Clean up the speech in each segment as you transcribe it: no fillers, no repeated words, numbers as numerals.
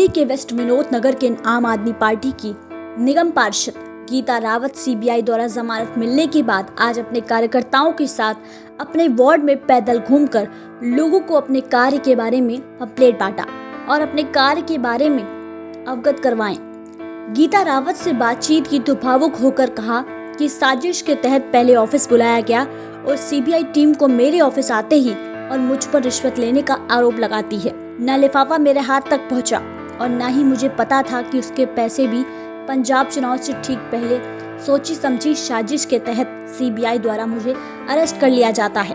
दिल्ली के वेस्ट विनोद नगर के आम आदमी पार्टी की निगम पार्षद गीता रावत सीबीआई द्वारा जमानत मिलने के बाद आज अपने कार्यकर्ताओं के साथ अपने वार्ड में पैदल घूमकर लोगों को अपने कार्य के बारे में पम्फलेट बांटा और अपने कार्य के बारे में अवगत करवाएं। गीता रावत से बातचीत की तो भावुक होकर कहा कि साजिश के तहत पहले ऑफिस बुलाया गया और सीबीआई टीम को मेरे ऑफिस आते ही और मुझ पर रिश्वत लेने का आरोप लगाती है। न लिफाफा मेरे हाथ तक पहुंचा और न ही मुझे पता था कि उसके पैसे भी पंजाब चुनाव से ठीक पहले सोची समझी साजिश के तहत सीबीआई द्वारा मुझे अरेस्ट कर लिया जाता है।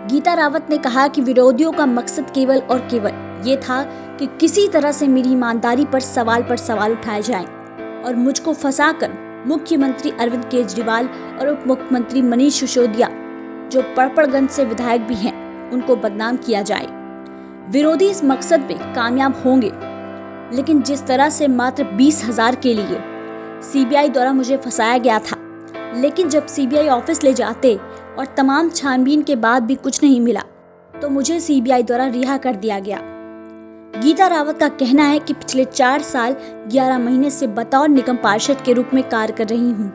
गीता रावत ने कहा कि विरोधियों का मकसद केवल और केवल ये था कि किसी तरह से मेरी ईमानदारी पर सवाल उठाए जाएं और मुझको फंसाकर मुख्यमंत्री अरविंद केजरीवाल और उप मुख्यमंत्री मनीष सिसोदिया जो पड़पड़गंज से विधायक भी हैं उनको बदनाम किया जाए। विरोधी इस मकसद में कामयाब होंगे, लेकिन जिस तरह से मात्र 20,000 के लिए सीबीआई द्वारा मुझे फंसाया गया था, लेकिन जब सीबीआई ऑफिस ले जाते और तमाम छानबीन के बाद भी कुछ नहीं मिला तो मुझे सीबीआई द्वारा रिहा कर दिया गया। गीता रावत का कहना है कि पिछले 4 साल 11 महीने से बतौर निगम पार्षद के रूप में कार्य कर रही हूँ,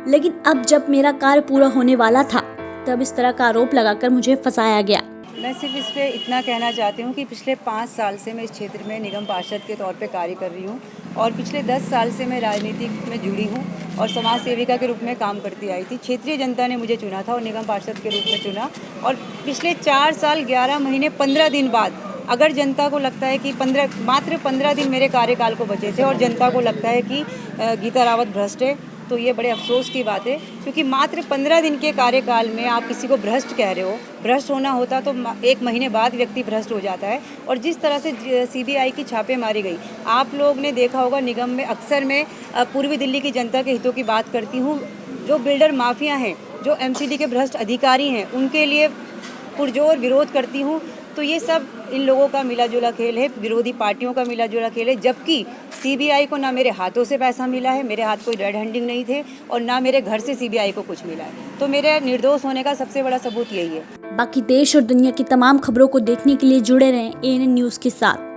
लेकिन अब जब मेरा कार्य पूरा होने वाला था तब इस तरह का आरोप लगाकर मुझे फंसाया गया। मैं सिर्फ इस पे इतना कहना चाहती हूँ कि पिछले 5 साल से मैं इस क्षेत्र में निगम पार्षद के तौर पे कार्य कर रही हूँ और पिछले 10 साल से मैं राजनीति में जुड़ी हूँ और समाज सेविका के रूप में काम करती आई थी। क्षेत्रीय जनता ने मुझे चुना था और निगम पार्षद के रूप में चुना और पिछले 4 साल 11 महीने 15 दिन बाद अगर जनता को लगता है कि मात्र 15 दिन मेरे कार्यकाल को बचे थे और जनता को लगता है कि गीता रावत भ्रष्ट है, तो ये बड़े अफसोस की बात है, क्योंकि मात्र 15 दिन के कार्यकाल में आप किसी को भ्रष्ट कह रहे हो। भ्रष्ट होना होता तो 1 महीने बाद व्यक्ति भ्रष्ट हो जाता है। और जिस तरह से सीबीआई की छापे मारी गई, आप लोग ने देखा होगा निगम में अक्सर मैं पूर्वी दिल्ली की जनता के हितों की बात करती हूँ। जो बिल्डर माफिया हैं, जो एमसीडी के भ्रष्ट अधिकारी हैं, उनके लिए पुरजोर विरोध करती हूँ। तो ये सब इन लोगों का मिला जुला खेल है, विरोधी पार्टियों का मिला जुला खेल है, जबकि सीबीआई को ना मेरे हाथों से पैसा मिला है, मेरे हाथ कोई रेड हैंडिंग नहीं थे और ना मेरे घर से सीबीआई को कुछ मिला है। तो मेरे निर्दोष होने का सबसे बड़ा सबूत यही है। बाकी देश और दुनिया की तमाम खबरों को देखने के लिए जुड़े रहें एएनएन न्यूज़ के साथ।